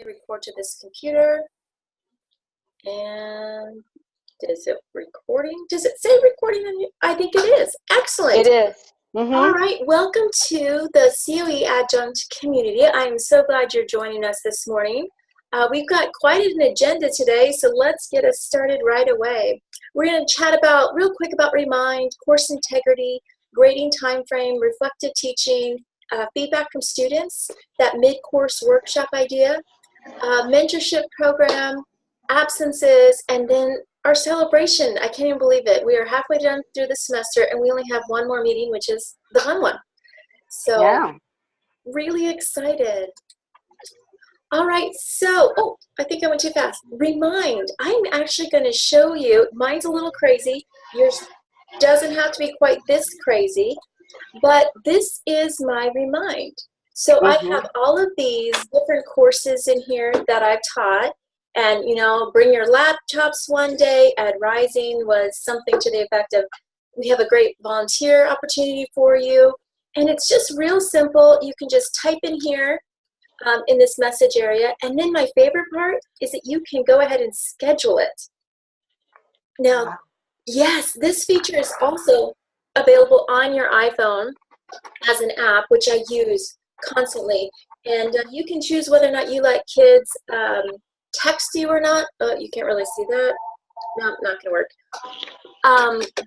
record to this computer. And is it recording? Does it say recording on you? I think it is. Excellent. It is. Mm-hmm. All right. Welcome to the COE Adjunct community. I'm so glad you're joining us this morning. We've got quite an agenda today, so let's get us started right away. We're going to chat real quick about Remind, course integrity, grading time frame, reflective teaching, feedback from students, that mid-course workshop idea, mentorship program, absences, and then our celebration. I can't even believe it. We are halfway done through the semester, and we only have one more meeting, which is the fun one. So, yeah. Really excited. All right, so, I think I went too fast. Remind, I'm actually going to show you, mine's a little crazy. Yours doesn't have to be quite this crazy, but this is my Remind. So I have all of these different courses in here that I've taught. And, you know, bring your laptops one day at Rising was something to the effect of, we have a great volunteer opportunity for you. And it's just real simple. You can just type in here in this message area. And then my favorite part is that you can go ahead and schedule it. Now, yes, this feature is also available on your iPhone as an app, which I use constantly. And you can choose whether or not you let kids text you or not. You can't really see that. No, not gonna work.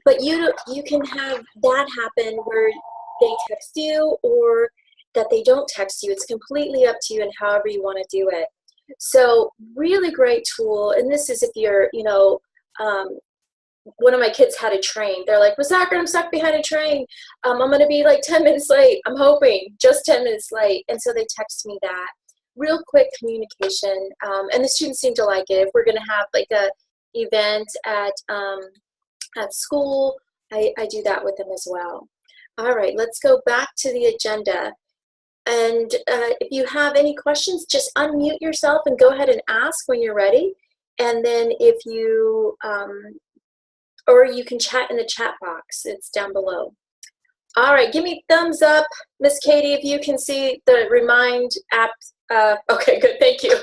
But you can have that happen where they text you or that they don't text you. It's completely up to you and however you want to do it. So really great tool. And this is if you're, you know, one of my kids had a train. They're like, Zachary, I'm stuck behind a train. I'm going to be like 10 minutes late. I'm hoping just 10 minutes late. And so they text me that. Real quick communication. And the students seem to like it. If we're going to have like a event at school, I do that with them as well. All right, let's go back to the agenda. And if you have any questions, just unmute yourself and go ahead and ask when you're ready. And then if you, or you can chat in the chat box. It's down below. All right, give me thumbs up, Miss Katie, if you can see the Remind app. Okay, good, thank you.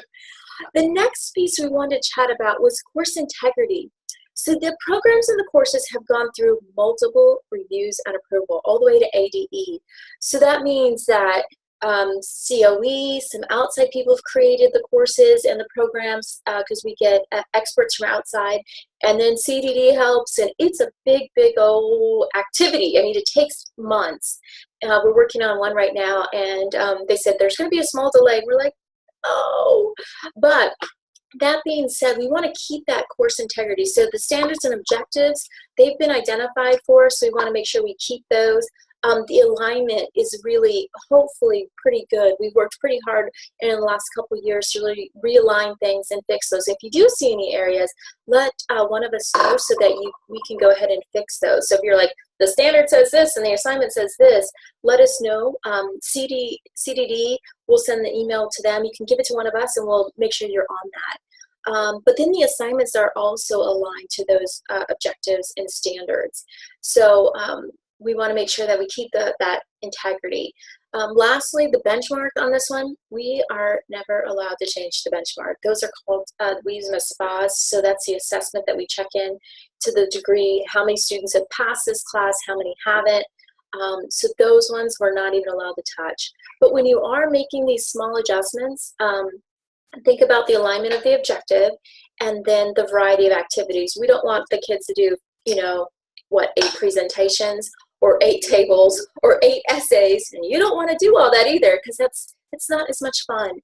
The next piece we wanted to chat about was course integrity. So the programs and the courses have gone through multiple reviews and approval, all the way to ADE. So that means that COE, some outside people have created the courses and the programs because we get experts from outside, and then CDD helps, and it's a big old activity. I mean, it takes months. We're working on one right now, and they said there's going to be a small delay. We're like, oh, but that being said, we want to keep that course integrity. So the standards and objectives, they've been identified for us, so we want to make sure we keep those. The alignment is really, hopefully, pretty good. We've worked pretty hard in the last couple of years to really realign things and fix those. If you do see any areas, let one of us know so that we can go ahead and fix those. So if you're like, the standard says this and the assignment says this, let us know. CDD will send the email to them. You can give it to one of us and we'll make sure you're on that. But then the assignments are also aligned to those objectives and standards. So we want to make sure that we keep that integrity. Lastly, the benchmark on this one, we are never allowed to change the benchmark. Those are called, we use them as SPAs, so that's the assessment that we check in to the degree, how many students have passed this class, how many haven't. So those ones we're not even allowed to touch. But when you are making these small adjustments, think about the alignment of the objective and then the variety of activities. We don't want the kids to do, you know, 8 presentations or 8 tables or 8 essays, and you don't want to do all that either because it's not as much fun,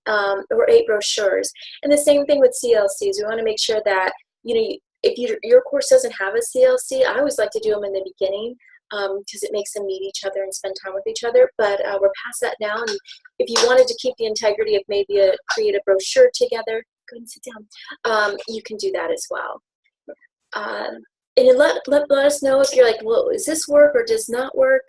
or 8 brochures. And the same thing with CLCs. We want to make sure that, you know, if your course doesn't have a CLC, I always like to do them in the beginning because it makes them meet each other and spend time with each other, but we're past that now. And if you wanted to keep the integrity of maybe create a brochure together, go and sit down, you can do that as well. And let us know if you're like, well, does this work or does not work?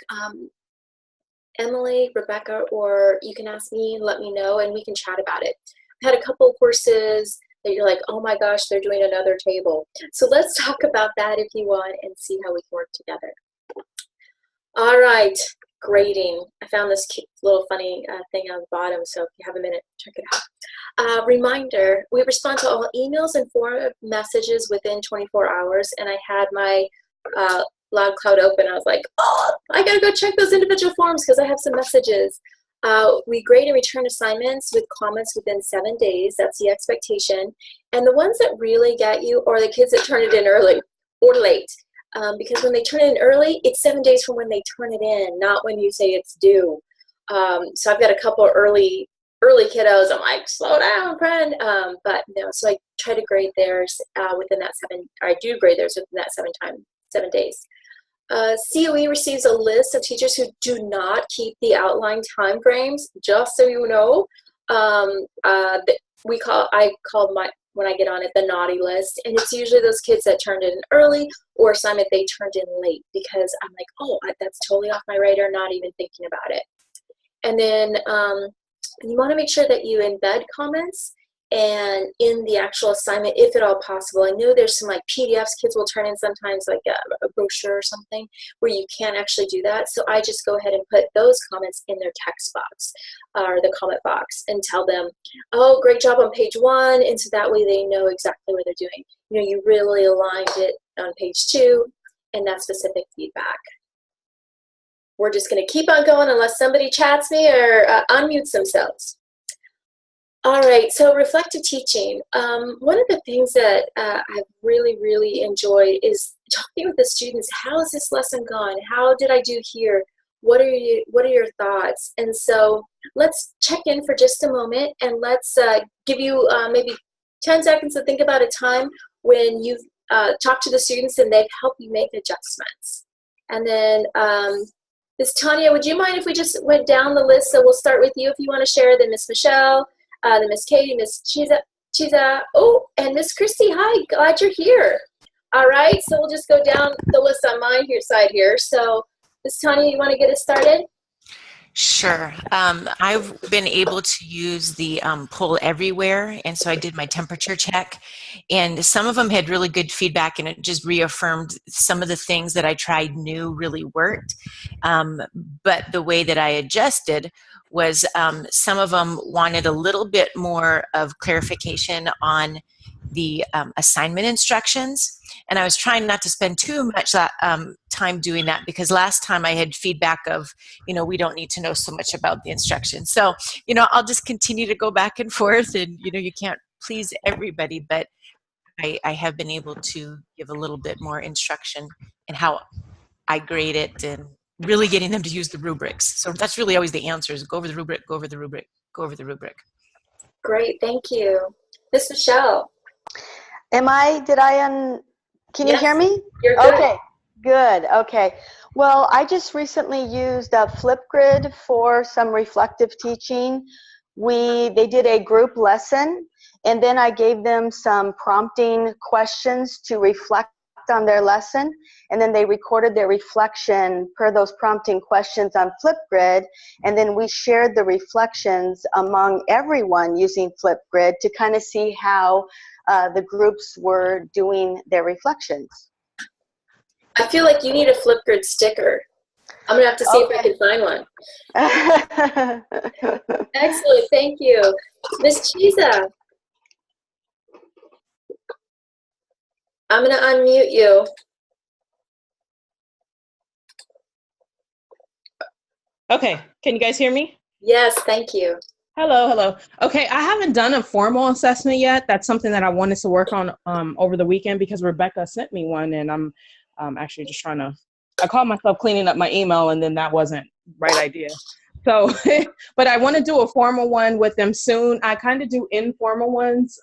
Emily, Rebecca, or you can ask me, let me know, and we can chat about it. I've had a couple of courses that you're like, oh my gosh, they're doing another table. So let's talk about that if you want and see how we can work together. All right, grading. I found this cute little funny thing on the bottom, so if you have a minute, check it out. Reminder, we respond to all emails and forum messages within 24 hours, and I had my Loud Cloud open. I was like, oh, I gotta go check those individual forms because I have some messages. We grade and return assignments with comments within 7 days. That's the expectation. And the ones that really get you are the kids that turn it in early or late. Because when they turn it in early, it's 7 days from when they turn it in, not when you say it's due. So I've got a couple of early kiddos. I'm like, slow down, friend. But no, so I try to grade theirs within that I do grade theirs within that 7 days. COE receives a list of teachers who do not keep the outlined time frames, just so you know. I call when I get on it, the naughty list, and it's usually those kids that turned in early or assignment they turned in late, because I'm like, oh, that's totally off my radar, not even thinking about it. And then you want to make sure that you embed comments and in the actual assignment, if at all possible. I know there's some like PDFs kids will turn in sometimes, like a brochure or something, where you can't actually do that. So I just go ahead and put those comments in their text box or the comment box and tell them, oh, great job on page 1. And so that way they know exactly what they're doing. You know, you really aligned it on page 2 and that specific feedback. We're just going to keep on going unless somebody chats me or unmutes themselves. All right, so reflective teaching. One of the things that I've really enjoyed is talking with the students. How has this lesson gone? How did I do here? What are your thoughts? And so let's check in for just a moment, and let's give you maybe 10 seconds to think about a time when you've talked to the students and they've helped you make adjustments. And then Ms. Tanya, would you mind if we just went down the list? So we'll start with you if you want to share, then Ms. Michelle, then Miss Katie, Miss Chiza, oh, and Miss Christy, hi, glad you're here. All right, so we'll just go down the list on my side here. So Miss Tanya, you want to get us started? Sure. I've been able to use the Pull Everywhere, and so I did my temperature check, and some of them had really good feedback, and it just reaffirmed some of the things that I tried new really worked. But the way that I adjusted was some of them wanted a little bit more of clarification on the assignment instructions. And I was trying not to spend too much time doing that, because last time I had feedback of, we don't need to know so much about the instructions. So, I'll just continue to go back and forth, and, you can't please everybody, but I have been able to give a little bit more instruction in how I grade it, and really getting them to use the rubrics. So that's really always the answer, is go over the rubric, go over the rubric, go over the rubric. Great, thank you. Miss Michelle. Can you hear me? You're good. Okay, good, okay. Well, I just recently used Flipgrid for some reflective teaching. They did a group lesson, and then I gave them some prompting questions to reflect on their lesson, and then they recorded their reflection per those prompting questions on Flipgrid, and then we shared the reflections among everyone using Flipgrid to kind of see how the groups were doing their reflections. I feel like you need a Flipgrid sticker. I'm going to have to see if I can find one. Excellent, thank you. Miss Chiza, I'm going to unmute you. Okay, can you guys hear me? Yes, thank you. Hello. Okay, I haven't done a formal assessment yet. That's something that I wanted to work on over the weekend, because Rebecca sent me one, and I'm actually just I called myself cleaning up my email, and then that wasn't the right idea. So, but I want to do a formal one with them soon. I kind of do informal ones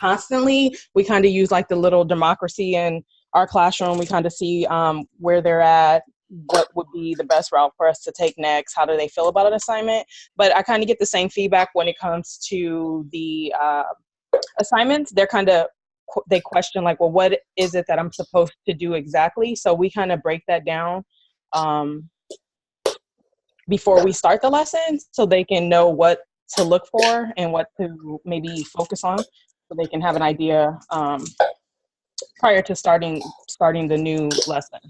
constantly. We kind of use like the little democracy in our classroom. We kind of see where they're at, what would be the best route for us to take next, how do they feel about an assignment. But I kind of get the same feedback when it comes to the assignments. They question like, well, what is it that I'm supposed to do exactly? So we kind of break that down before we start the lesson, so they can know what to look for and what to maybe focus on, so they can have an idea prior to starting the new lesson.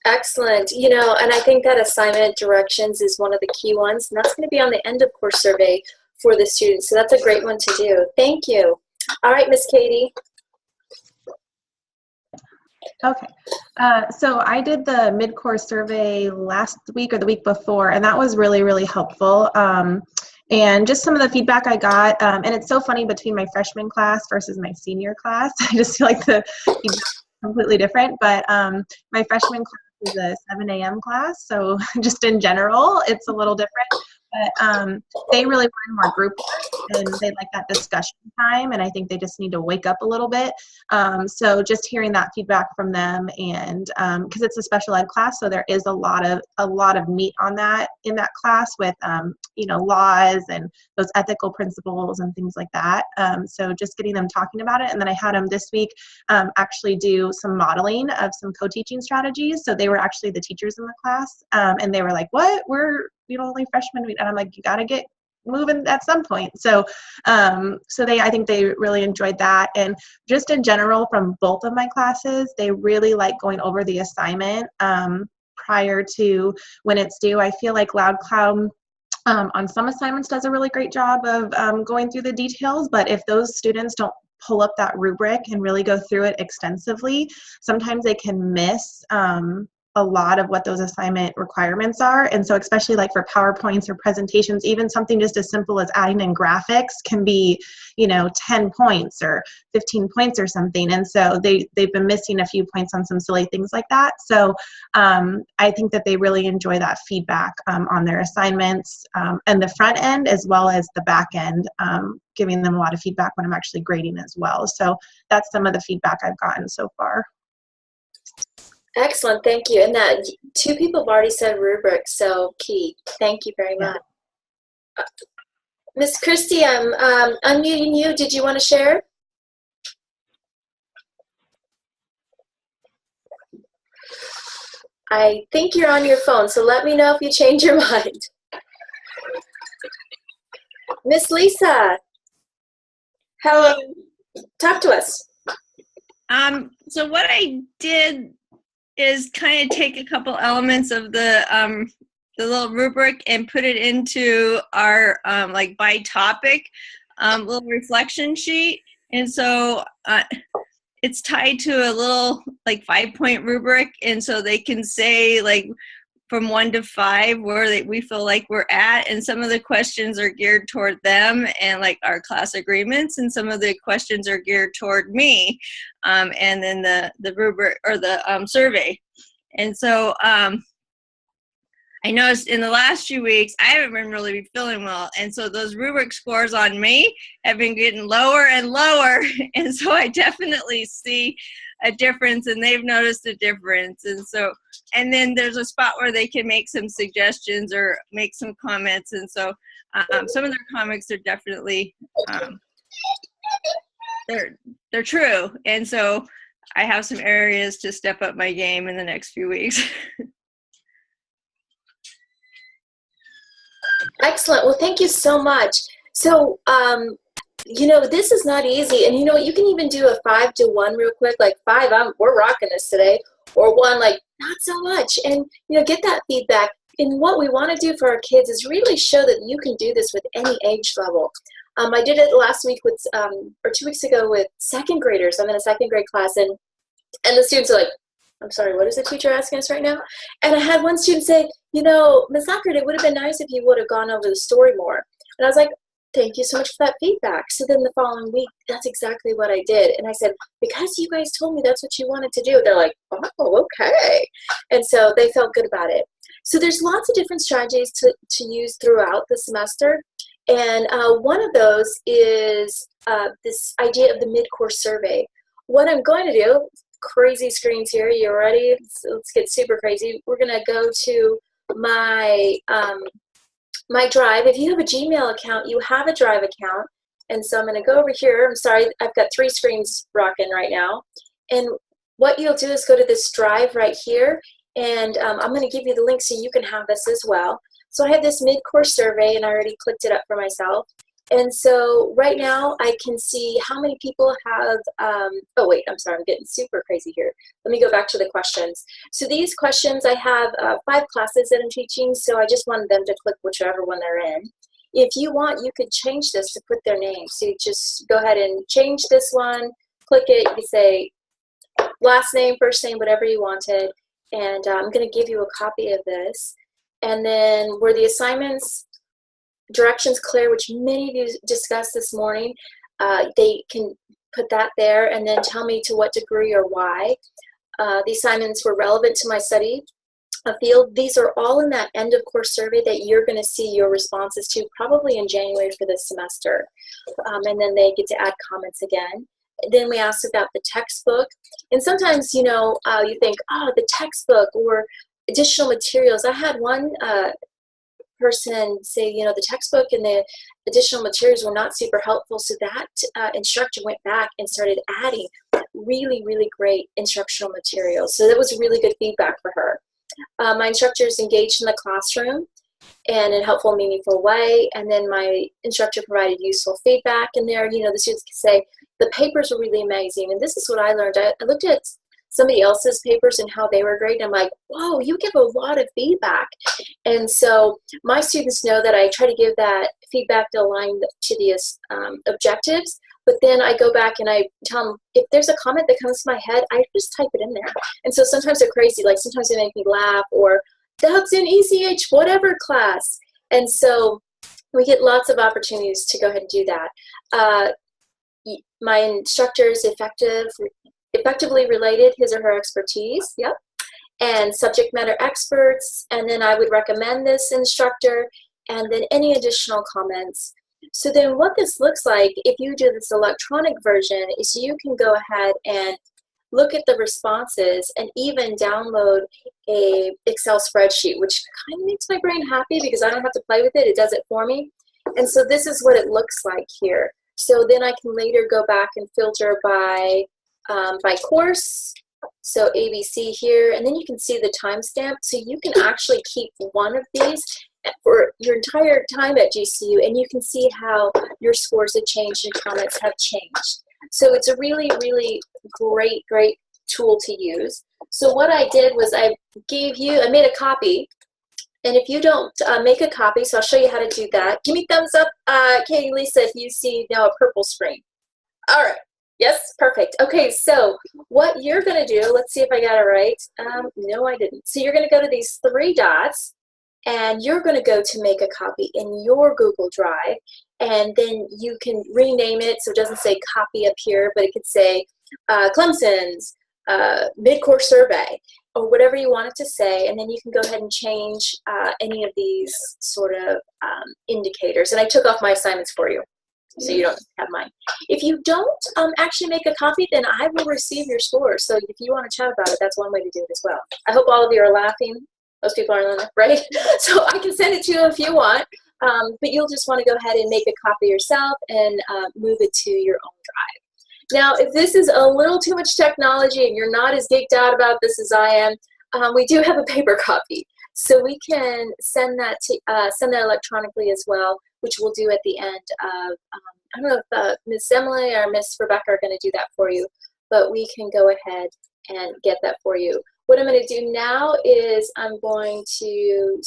Excellent. You know, and I think that assignment directions is one of the key ones, and that's going to be on the end of course survey for the students. So that's a great one to do. Thank you. All right, Miss Katie. Okay, so I did the mid-course survey last week or the week before, and that was really, really helpful. And just some of the feedback I got, and it's so funny between my freshman class versus my senior class. I just feel like the feedback is completely different, but my freshman class is a 7 a.m. class, so just in general, it's a little different. But they really wanted more group work, and they like that discussion time, and I think they just need to wake up a little bit. So just hearing that feedback from them, and because it's a special ed class, so there is a lot of meat on that in that class with you know, laws and those ethical principles and things like that. So just getting them talking about it, and then I had them this week actually do some modeling of some co-teaching strategies. So they were actually the teachers in the class, and they were like, "What? We're only freshmen," and I'm like, "You got to get moving at some point." So I think they really enjoyed that. And just in general, from both of my classes, they really like going over the assignment prior to when it's due. I feel like Loud Cloud on some assignments does a really great job of going through the details, but if those students don't pull up that rubric and really go through it extensively, sometimes they can miss a lot of what those assignment requirements are. And so especially like for PowerPoints or presentations, even something just as simple as adding in graphics can be, you know, 10 points or 15 points or something. And so they've been missing a few points on some silly things like that. So I think that they really enjoy that feedback on their assignments and the front end as well as the back end, giving them a lot of feedback when I'm actually grading as well. So that's some of the feedback I've gotten so far. Excellent, thank you. And that 2 people have already said rubric, so key. Thank you very much. Miss Christie, I'm unmuting you. Did you want to share? I think you're on your phone, so let me know if you change your mind. Miss Lisa. Hello. Talk to us. So what I did is kind of take a couple elements of the little rubric and put it into our like by topic little reflection sheet. And so it's tied to a little like 5-point rubric, and so they can say like from 1 to 5 where we feel like we're at, and some of the questions are geared toward them and like our class agreements, and some of the questions are geared toward me, and then the rubric or the survey. And so I noticed in the last few weeks I haven't been really feeling well, and so those rubric scores on me have been getting lower and lower, and so I definitely see a difference, and they've noticed a difference. And so, and then there's a spot where they can make some suggestions or make some comments, and so some of their comments are definitely they're true, and so I have some areas to step up my game in the next few weeks. Excellent. Well, thank you so much. So, you know, this is not easy. And you know, you can even do a 5 to 1 real quick, like 5, we're rocking this today, or 1, like not so much. And, you know, get that feedback. And what we want to do for our kids is really show that you can do this with any age level. I did it last week with, or 2 weeks ago with 2nd graders. I'm in a 2nd grade class, and the students are like, I'm sorry, what is the teacher asking us right now? And I had one student say, you know, Ms. Lockard, it would have been nice if you would have gone over the story more. And I was like, thank you so much for that feedback. So then the following week, that's exactly what I did. And I said, because you guys told me that's what you wanted to do. They're like, oh, okay. And so they felt good about it. So there's lots of different strategies to use throughout the semester. And one of those is this idea of the mid-course survey. What I'm going to do, crazy screens here, you ready? Let's get super crazy. We're going to go to my my Drive. If you have a Gmail account, you have a Drive account. And so I'm going to go over here. I'm sorry, I've got 3 screens rocking right now. And what you'll do is go to this Drive right here. And I'm going to give you the link so you can have this as well. So I have this mid-course survey, and I already clicked it up for myself. And so right now I can see how many people have, oh wait, I'm sorry, I'm getting super crazy here. Let me go back to the questions. So these questions, I have 5 classes that I'm teaching, so I just wanted them to click whichever one they're in. If you want, you could change this to put their name. So you just go ahead and change this one, click it, you can say last name, first name, whatever you wanted. And I'm gonna give you a copy of this. And then where the assignments, directions clear, which many of you discussed this morning, they can put that there and then tell me to what degree or why. The assignments were relevant to my study field. These are all in that end of course survey that you're going to see your responses to probably in January for this semester. And then they get to add comments again. Then we asked about the textbook. And sometimes, you know, you think, oh, the textbook or additional materials. I had one person say, you know, the textbook and the additional materials were not super helpful. So that instructor went back and started adding really, really great instructional materials. So that was really good feedback for her. My instructors engaged in the classroom and in a helpful, meaningful way. And then my instructor provided useful feedback. And there, you know, the students could say, the papers were really amazing. And this is what I learned. I looked at somebody else's papers and how they were great. And I'm like, whoa, you give a lot of feedback. And so my students know that I try to give that feedback to align to the objectives. But then I go back and I tell them, if there's a comment that comes to my head, I just type it in there. And so sometimes they're crazy. Like sometimes they make me laugh, or that's in ECH, whatever class. And so we get lots of opportunities to go ahead and do that. My instructors effectively related his or her expertise, yep, and subject matter experts. And then I would recommend this instructor, and then any additional comments. So then what this looks like, if you do this electronic version, is you can go ahead and look at the responses and even download a Excel spreadsheet, which kind of makes my brain happy because I don't have to play with it. It does it for me. And so this is what it looks like here. So then I can later go back and filter by course. So ABC here, and then you can see the timestamp. So you can actually keep one of these for your entire time at GCU, and you can see how your scores have changed and comments have changed. So it's a really, really great tool to use. So what I did was I made a copy, and if you don't make a copy, so I'll show you how to do that. Give me thumbs up, Katie, Lisa, if you see now a purple screen. All right. Yes, perfect. Okay, so what you're going to do, let's see if I got it right. No, I didn't. So you're going to go to these 3 dots, and you're going to go to make a copy in your Google Drive, and then you can rename it so it doesn't say copy up here, but it could say Clemson's mid-course survey, or whatever you want it to say, and then you can go ahead and change any of these sort of indicators. And I took off my assignments for you, so you don't have mine. If you don't actually make a copy, then I will receive your score. So if you want to chat about it, that's one way to do it as well. I hope all of you are laughing. Most people aren't, right? So I can send it to you if you want, but you'll just want to go ahead and make a copy yourself and move it to your own drive. Now, if this is a little too much technology and you're not as geeked out about this as I am, we do have a paper copy. So we can send that electronically as well, which we'll do at the end of, I don't know if Ms. Emily or Ms. Rebecca are going to do that for you, but we can go ahead and get that for you. What I'm going to do now is I'm going to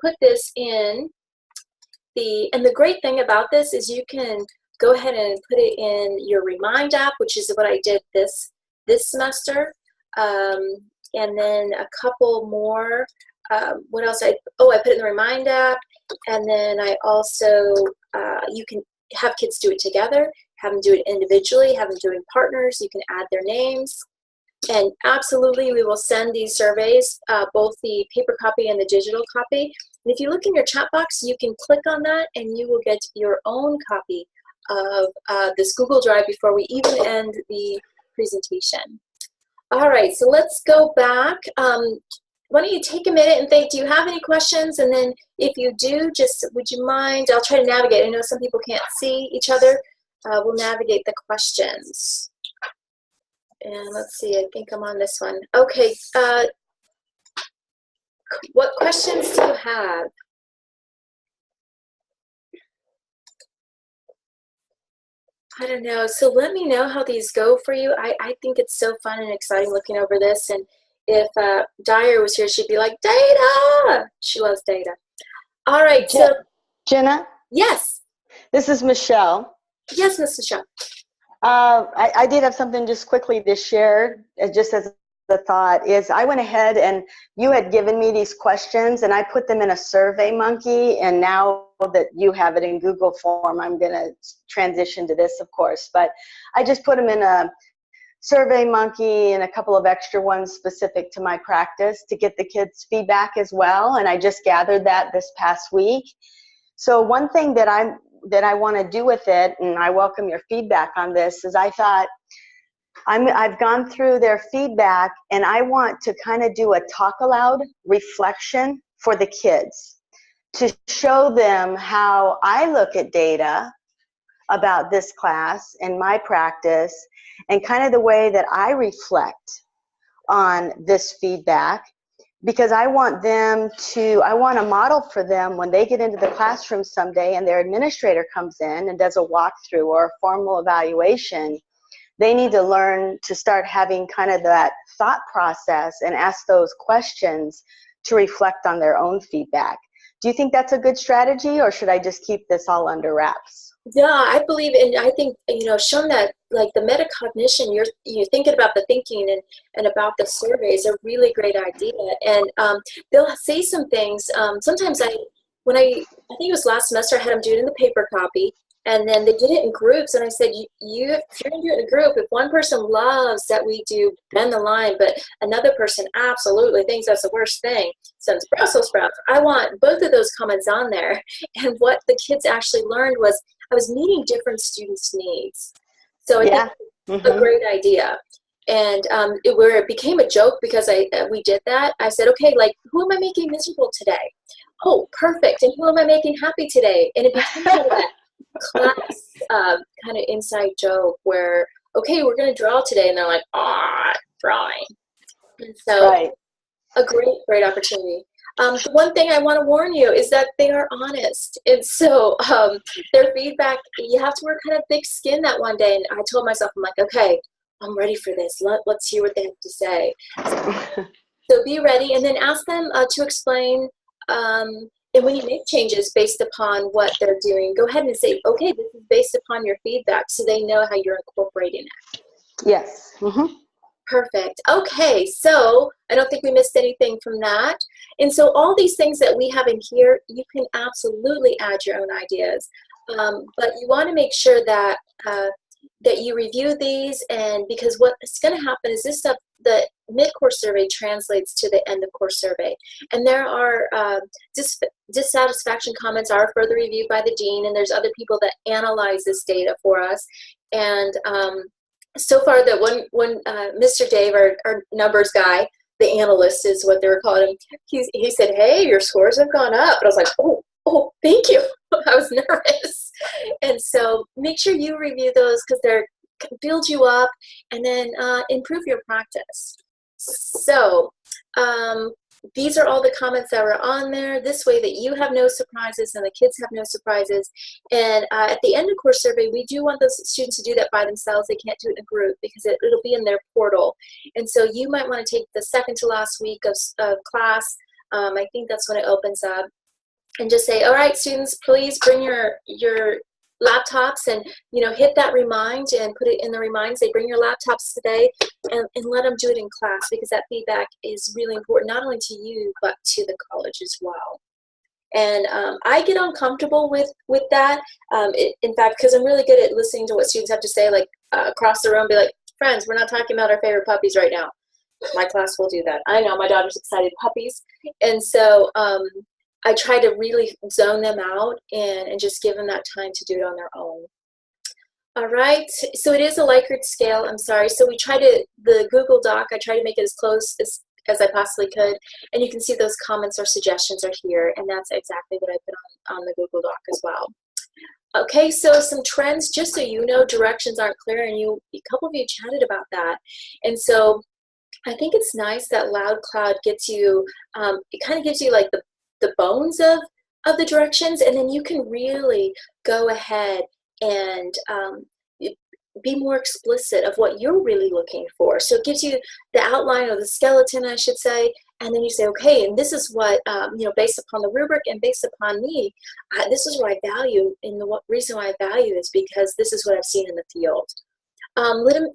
put this in and the great thing about this is you can go ahead and put it in your Remind app, which is what I did this semester, and then a couple more. What else? I put it in the Remind app, and then I also, you can have kids do it together, have them do it individually, have them doing partners. You can add their names. And absolutely, we will send these surveys, both the paper copy and the digital copy. And if you look in your chat box, you can click on that and you will get your own copy of this Google Drive before we even end the presentation. All right, so let's go back. Why don't you take a minute and think, do you have any questions? And then if you do, just would you mind, I'll try to navigate. I know some people can't see each other. We'll navigate the questions. And let's see, I think I'm on this one. Okay, what questions do you have? I don't know. So let me know how these go for you. I think it's so fun and exciting looking over this. And if Dyer was here, she'd be like, data! She loves data. All right. So, Jenna, yes. this is Michelle. Yes, Miss Michelle. I did have something just quickly to share, just as the thought is I went ahead and you had given me these questions and I put them in a Survey Monkey, and now that you have it in Google form, I'm going to transition to this, of course, but I just put them in a Survey Monkey and a couple of extra ones specific to my practice to get the kids' feedback as well, and I just gathered that this past week. So one thing that I want to do with it, and I welcome your feedback on this, is I thought I've gone through their feedback and I want to kind of do a talk aloud reflection for the kids to show them how I look at data about this class and my practice and kind of the way that I reflect on this feedback, because I want a model for them when they get into the classroom someday and their administrator comes in and does a walkthrough or a formal evaluation. They need to learn to start having kind of that thought process and ask those questions to reflect on their own feedback. Do you think that's a good strategy, or should I just keep this all under wraps? Yeah, I believe in, I think, showing that like the metacognition, you're thinking about the thinking and about the survey is a really great idea. And they'll say some things. Sometimes I think it was last semester, I had them do it in the paper copy. And then they did it in groups, and I said, if you're going to do it in a group, if one person loves that we do bend the line, but another person absolutely thinks that's the worst thing, since Brussels sprouts, I want both of those comments on there. And what the kids actually learned was I was meeting different students' needs. So I think it's a great idea. And where it became a joke because we did that, I said, okay, like, who am I making miserable today? Oh, perfect. And who am I making happy today? And it became kind of that class kind of inside joke where, okay, we're going to draw today, and they're like, drawing. And so a great opportunity. The one thing I want to warn you is that they are honest, and so their feedback, you have to wear kind of thick skin that one day. And I told myself, I'm like, okay, I'm ready for this. Let's hear what they have to say. So be ready, and then ask them to explain. And when you make changes based upon what they're doing, go ahead and say, okay, this is based upon your feedback, so they know how you're incorporating it. Yes. Perfect. Okay, so I don't think we missed anything from that. And so all these things that we have in here, you can absolutely add your own ideas. But you want to make sure that that you review these, and because what's going to happen is this stuff, the mid-course survey translates to the end-of-course survey. And there are dissatisfaction comments are further reviewed by the dean, and there's other people that analyze this data for us. And so far that one Mr. Dave, our numbers guy, the analyst is what they were calling him, he said, hey, your scores have gone up. And I was like, oh, thank you. I was nervous. And so make sure you review those, because they're build you up and then improve your practice. So these are all the comments that were on there. This way that you have no surprises and the kids have no surprises. And at the end of course survey, we do want those students to do that by themselves. They can't do it in a group because it'll be in their portal. And so you might want to take the second to last week of class. I think that's when it opens up. And just say, all right, students, please bring your laptops and, hit that remind and put it in the remind. Say, bring your laptops today and let them do it in class, because that feedback is really important, not only to you, but to the college as well. And I get uncomfortable with that. In fact, because I'm really good at listening to what students have to say, like across the room, be like, friends, we're not talking about our favorite puppies right now. My class will do that. I know my daughter's excited puppies. And so I try to really zone them out and just give them that time to do it on their own. All right, so it is a Likert scale, I'm sorry. So we try to, the Google Doc, I try to make it as close as I possibly could. And you can see those comments or suggestions are here, and that's exactly what I put on the Google Doc as well. Okay, so some trends, just so you know, directions aren't clear, and a couple of you chatted about that. And so I think it's nice that LoudCloud gets you, it kind of gives you like the bones of the directions, and then you can really go ahead and be more explicit of what you're really looking for. So it gives you the outline, or the skeleton, I should say, and then you say, okay, and this is what, based upon the rubric and based upon me, this is what I value, and the reason why I value is because this is what I've seen in the field.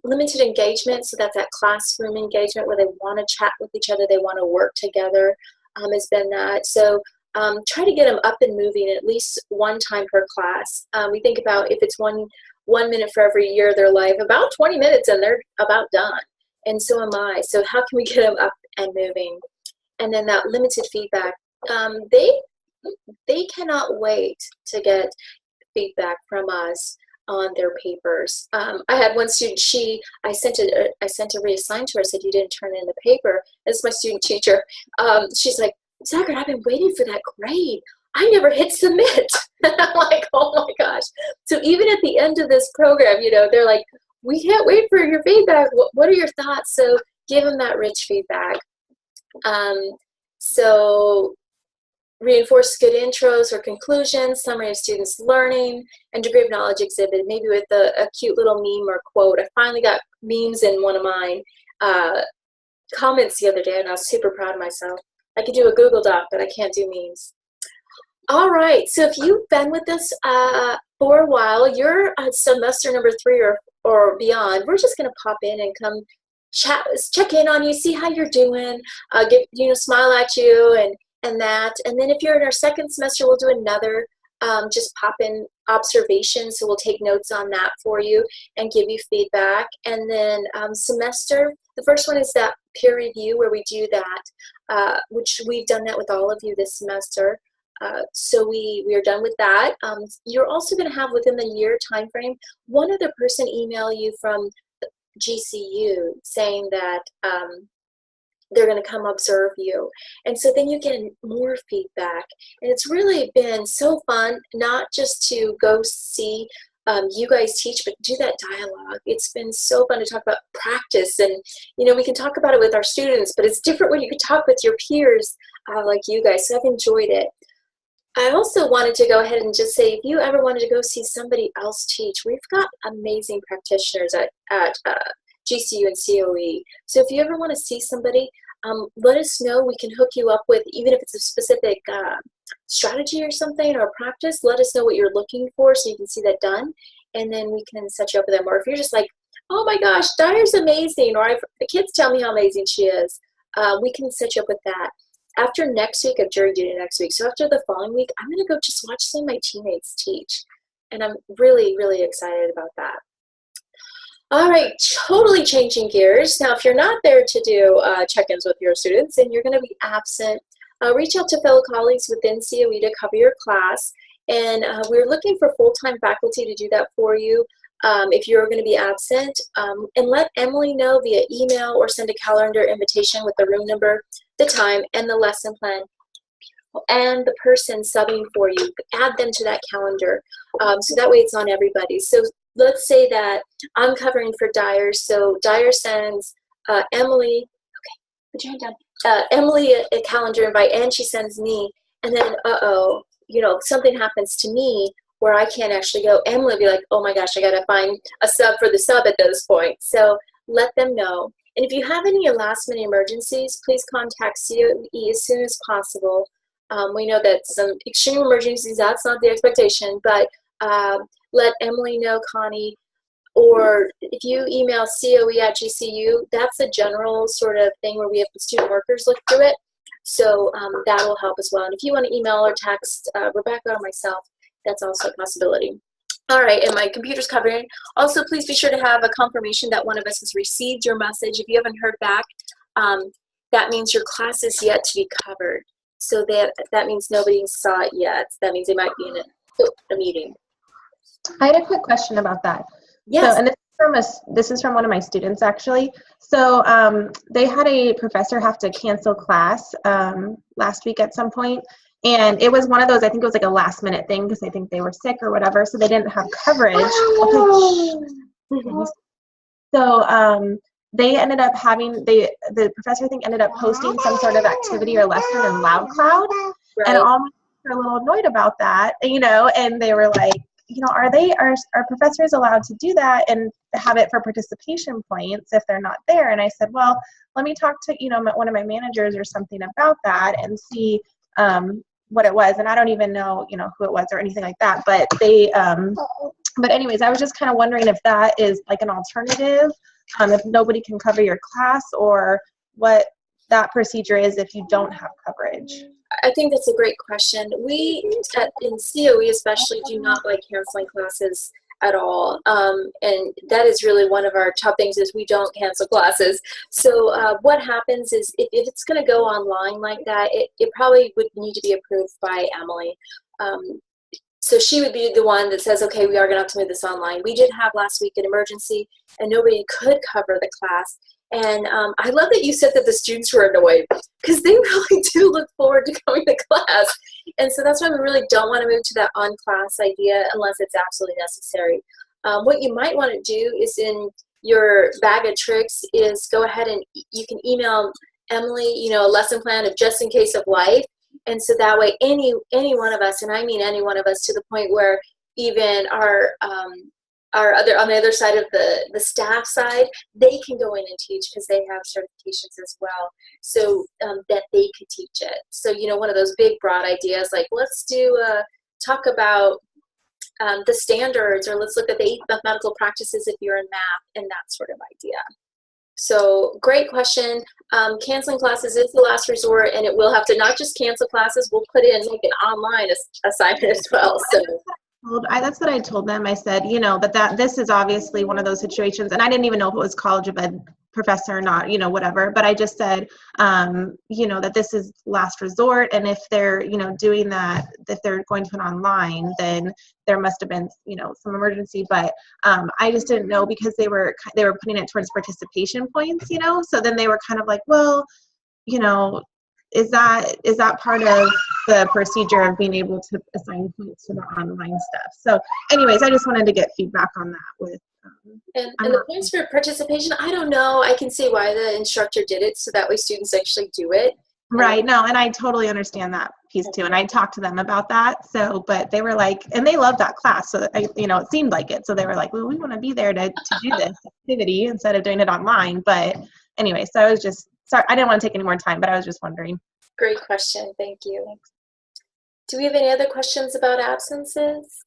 Limited engagement, so that's that classroom engagement where they want to chat with each other, they want to work together, has been that. So try to get them up and moving at least one time per class. We think about if it's one minute for every year of their life, about 20 minutes and they're about done. And so am I. So how can we get them up and moving? And then that limited feedback. They cannot wait to get feedback from us on their papers. I had one student, I sent a reassign to her, said, you didn't turn in the paper. This is my student teacher. She's like, Zachary, I've been waiting for that grade. I never hit submit. I'm like, oh my gosh. So even at the end of this program, they're like, we can't wait for your feedback. What are your thoughts? So give them that rich feedback. So reinforce good intros or conclusions, summary of students' learning, and degree of knowledge exhibit, maybe with a cute little meme or quote. I finally got memes in one of mine comments the other day, and I was super proud of myself. I could do a Google Doc, but I can't do memes. All right, so if you've been with us for a while, you're at semester number 3 or beyond, we're just going to pop in and come check in on you, see how you're doing, smile at you and that. And then if you're in our second semester, we'll do another just pop in observation. So we'll take notes on that for you and give you feedback. And then semester, the first one is that peer review where we do that, which we've done that with all of you this semester. So we are done with that. You're also going to have within the year time frame, one other person email you from GCU saying that they're going to come observe you. And so then you get more feedback. And it's really been so fun, not just to go see you guys teach, but do that dialogue. It's been so fun to talk about practice. And, we can talk about it with our students, but it's different when you can talk with your peers like you guys. So I've enjoyed it. I also wanted to go ahead and just say, if you ever wanted to go see somebody else teach, we've got amazing practitioners at GCU and COE. So if you ever want to see somebody, let us know. We can hook you up with, even if it's a specific strategy or something or practice, let us know what you're looking for so you can see that done. And then we can set you up with them. Or if you're just like, oh my gosh, Dyer's amazing, or the kids tell me how amazing she is, we can set you up with that. After next week, of jury duty next week, so after the following week, I'm going to go just watch some of my teammates teach. And I'm really, really excited about that. All right, totally changing gears. Now, if you're not there to do check-ins with your students and you're going to be absent, reach out to fellow colleagues within COE to cover your class. And we're looking for full-time faculty to do that for you if you're going to be absent. And let Emily know via email or send a calendar invitation with the room number, the time, and the lesson plan, and the person subbing for you. Add them to that calendar so that way it's on everybody. So let's say that I'm covering for Dyer, so Dyer sends Emily, okay, put your hand down, Emily a calendar invite, and she sends me, and then, something happens to me where I can't actually go. Emily will be like, oh my gosh, I got to find a sub for the sub at those points. So let them know. And if you have any last minute emergencies, please contact COE as soon as possible. We know that some extreme emergencies, that's not the expectation, but let Emily know, Connie, or if you email coe@GCU, that's a general sort of thing where we have the student workers look through it. So that will help as well. And if you want to email or text Rebecca or myself, that's also a possibility. All right, and my computer's covering. Also, please be sure to have a confirmation that one of us has received your message. If you haven't heard back, that means your class is yet to be covered. So that means nobody saw it yet. That means they might be in a meeting. I had a quick question about that. Yes. So, and this is from one of my students, actually. So they had a professor have to cancel class last week at some point. And it was one of those, I think it was like a last minute thing because I think they were sick or whatever. So they didn't have coverage. So they ended up having, the professor I think ended up posting some sort of activity or lesson in LoudCloud. Right. And all my students were a little annoyed about that, and they were like, are professors allowed to do that and have it for participation points if they're not there? And I said, well, let me talk to, one of my managers or something about that and see what it was. And I don't even know, who it was or anything like that, but but anyways, I was just kind of wondering if that is like an alternative, if nobody can cover your class, or what that procedure is if you don't have coverage. I think that's a great question. We in COE especially do not like canceling classes at all, and that is really one of our top things is we don't cancel classes. So what happens is if it's going to go online like that, it probably would need to be approved by Emily. So she would be the one that says, okay, we are going to have to move this online. We did have last week an emergency and nobody could cover the class. And I love that you said that the students were annoyed because they really do look forward to coming to class. And so that's why we really don't want to move to that on-class idea unless it's absolutely necessary. What you might want to do is in your bag of tricks is go ahead and you can email Emily, a lesson plan of just in case of life. And so that way any one of us, and I mean any one of us, to the point where even our other on the other side of the staff side, they can go in and teach because they have certifications as well, so that they could teach it. So one of those big broad ideas like let's do talk about the standards, or let's look at the 8 mathematical practices if you're in math, and that sort of idea. So great question. Canceling classes is the last resort, and it will have to not just cancel classes, we'll put in like an online assignment as well. So that's what I told them. I said, that this is obviously one of those situations, and I didn't even know if it was College of Ed professor or not, whatever. But I just said, that this is last resort, and if they're, doing that, if they're going to an online, then there must have been, some emergency. But I just didn't know because they were putting it towards participation points, So then they were kind of like, well, is that part of the procedure of being able to assign points to the online stuff? So anyways, I just wanted to get feedback on that with and the points for participation, I don't know. I can see why the instructor did it, so that way students actually do it. Right. No, and I totally understand that piece too. And I talked to them about that. So, but they were like, and they loved that class. So, it seemed like it. So they were like, well, we want to be there to do this activity instead of doing it online. But anyway, so I was just, sorry, I didn't want to take any more time, but I was just wondering. Great question. Thank you. Do we have any other questions about absences?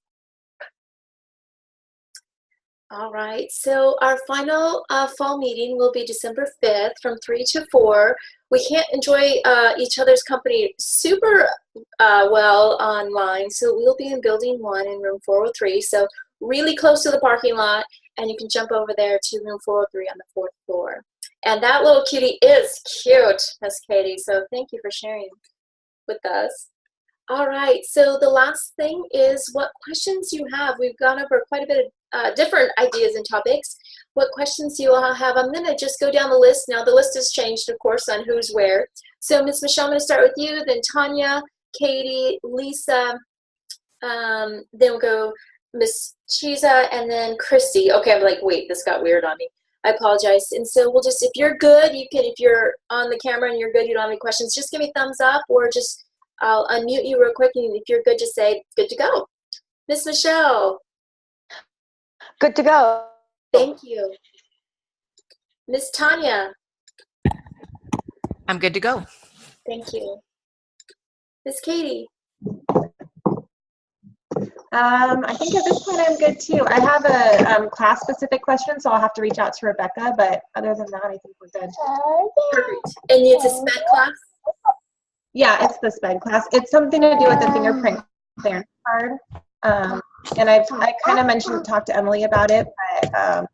All right, so our final fall meeting will be December 5th from 3 to 4. We can't enjoy each other's company super well online, so we'll be in Building 1 in room 403, so really close to the parking lot, and you can jump over there to room 403 on the 4th floor. And that little cutie is cute, Miss Katie, so thank you for sharing with us. All right, so the last thing is what questions you have. We've gone over quite a bit of different ideas and topics. What questions do you all have? I'm going to just go down the list. Now, the list has changed, of course, on who's where. So, Ms. Michelle, I'm going to start with you, then Tanya, Katie, Lisa, then we'll go Ms. Chiza, and then Christy. Okay, I'm like, wait, this got weird on me. I apologize. And so we'll just, if you're good, you can, if you're on the camera and you're good, you don't have any questions, just give me a thumbs up, or just I'll unmute you real quick, and if you're good, just say, good to go. Miss Michelle. Good to go. Thank you. Miss Tanya. I'm good to go. Thank you. Miss Katie. I think at this point I'm good too. I have a class-specific question, so I'll have to reach out to Rebecca, but other than that, I think we're good. Perfect. And it's a SPED class? Yeah, it's the SPED class. It's something to do with the fingerprint clearance card. And I kind of talked to Emily about it, but I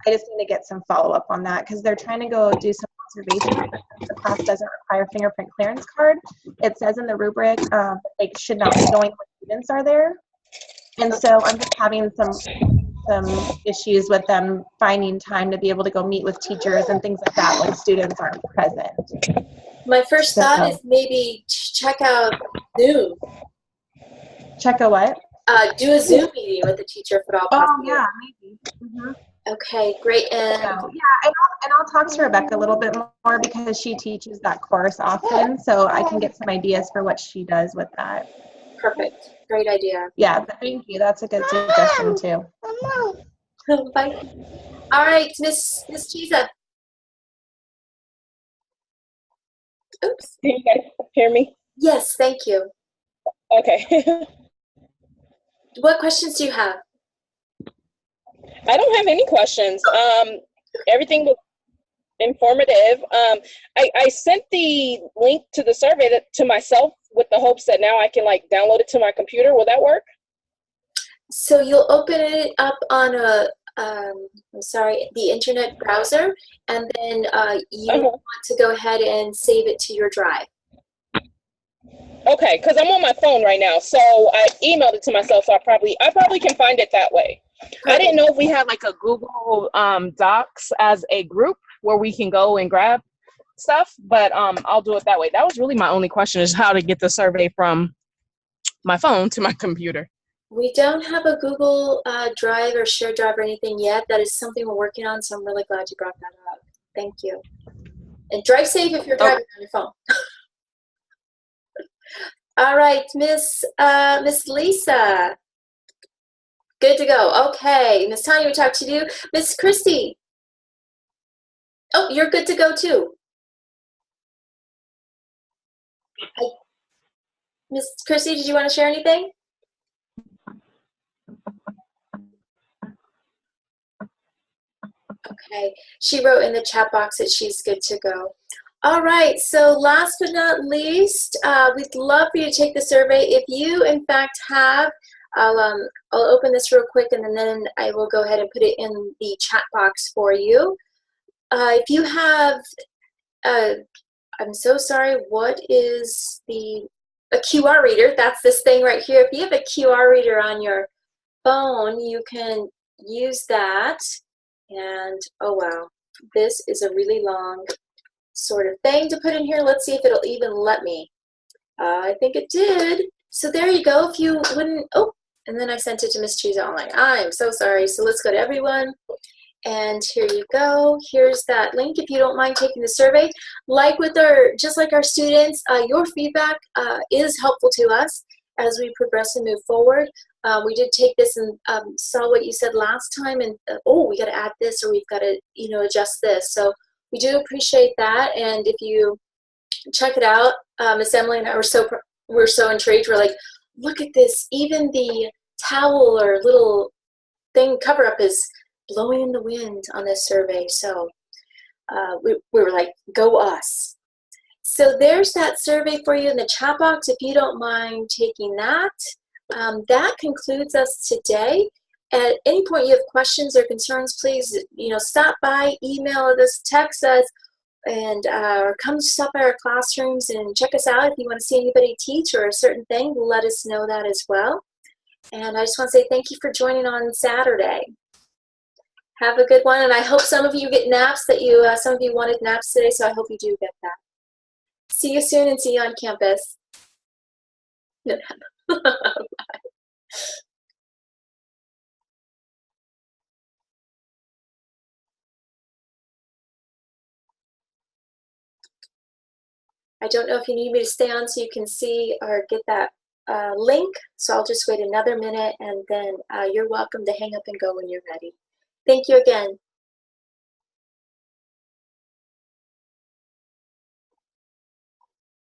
just need to get some follow-up on that because they're trying to go do some observations. But since the class doesn't require fingerprint clearance card, it says in the rubric they should not be going when students are there. And so I'm just having some issues with them finding time to be able to go meet with teachers and things like that when students aren't present. My first thought is maybe check out Zoom. Check a what? Do a Zoom meeting with the teacher if at all possible. Oh, yeah, maybe. Mm-hmm. Okay, great. And I'll talk to Rebecca a little bit more because she teaches that course often, so I can get some ideas for what she does with that. Perfect. Great idea. Yeah, thank you. That's a good suggestion too. Bye. All right, Miss Chiza. Oops. Can you guys hear me? Yes, thank you. Okay. What questions do you have? I don't have any questions. Everything was informative. I sent the link to the survey to myself with the hopes that now I can like download it to my computer. Will that work? So you'll open it up on the internet browser, and then you want to go ahead and save it to your drive. Okay, because I'm on my phone right now, so I emailed it to myself. So I probably can find it that way. Perfect. I didn't know if we had like a Google Docs as a group where we can go and grab stuff, but I'll do it that way. That was really my only question, is how to get the survey from my phone to my computer. We don't have a Google Drive or Shared Drive or anything yet. That is something we're working on, so I'm really glad you brought that up. Thank you. And drive safe if you're driving on your phone. All right, Miss Lisa. Good to go. Okay, Miss Tanya, we talked to you. Miss Christy. Oh, you're good to go too. Miss Christy, did you want to share anything? Okay, she wrote in the chat box that she's good to go. All right, so last but not least, we'd love for you to take the survey. If you, in fact, have, I'll open this real quick and then I will go ahead and put it in the chat box for you. If you have, I'm so sorry, what is a QR reader? That's this thing right here. If you have a QR reader on your phone, you can use that. And oh wow, this is a really long sort of thing to put in here. Let's see if it'll even let me. I think it did. So there you go. If you wouldn't, oh, and then I sent it to Miss Chiza Online. I'm so sorry. So let's go to everyone. And here you go. Here's that link if you don't mind taking the survey. Like with just like our students, your feedback is helpful to us as we progress and move forward. We did take this and saw what you said last time, and oh, we got to add this, or we've got to, adjust this. So we do appreciate that, and if you check it out, Miss Emily and I were so intrigued. We're like, look at this! Even the towel or little thing cover up is blowing in the wind on this survey. So we were like, go us! So there's that survey for you in the chat box if you don't mind taking that. That concludes us today. At any point you have questions or concerns, please, stop by, email us, text us, and or come stop by our classrooms and check us out. If you want to see anybody teach or a certain thing, let us know that as well. And I just want to say thank you for joining on Saturday. Have a good one, and I hope some of you get naps some of you wanted naps today, so I hope you do get that. See you soon and see you on campus. Bye. I don't know if you need me to stay on so you can see or get that link, so I'll just wait another minute, and then you're welcome to hang up and go when you're ready. Thank you again.